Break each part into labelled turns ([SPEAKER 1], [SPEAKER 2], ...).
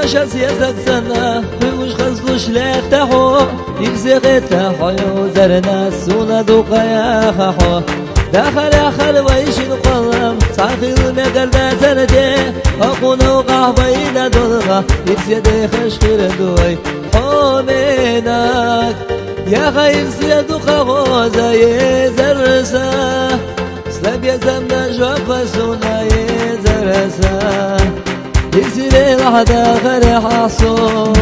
[SPEAKER 1] شاس يزد سنة وش خزلوش لا تحو يبزغ تحو يوزرنا سونا دوقا يا خحو داخل آخر ويش القلم صافي المقر دا سنتي أقونا وقع بين دولغا يبزيدي خشخير دوي حوميناك يا خير سيدو خغوزا يزرسا سلب يزمنا جواب سونا يزرسا يسيري لحدا غير حصول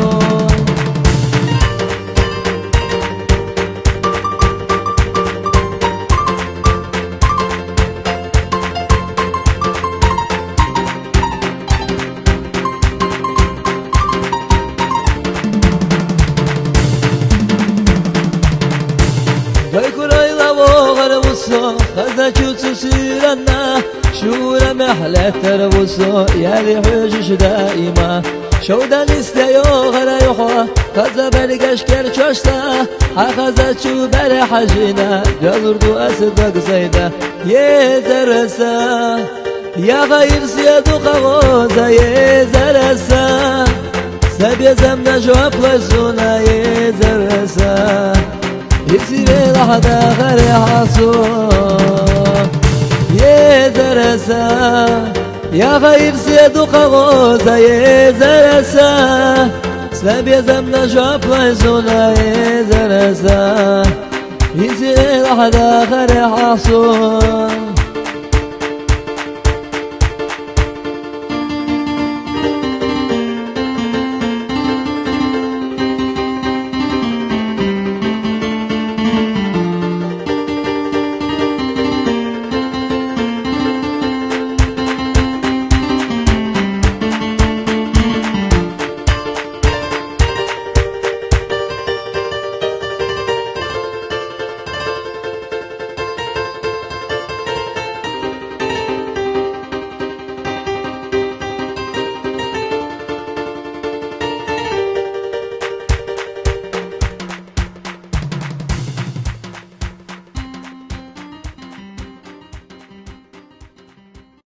[SPEAKER 1] ويكري لابوغر وصو خذا جوتو سيرنا شورا محلة تربوسو يالي حجوش دائما شودا نستيو غرا يخوا خذا برقش كرشوشتا حخذا شو بري حجينا جلردو أسدق زيدا يزرسا يا غير سيدو خغوزا يزرسا سبي زمنا جواب لسونا يزرسا يسيري لحدا غير حصول يزرسا يا غير سيدو خغوزا يزرسا سلاب يزمنا جواب ليسونا يزرسا يسيري لحدا غير حصول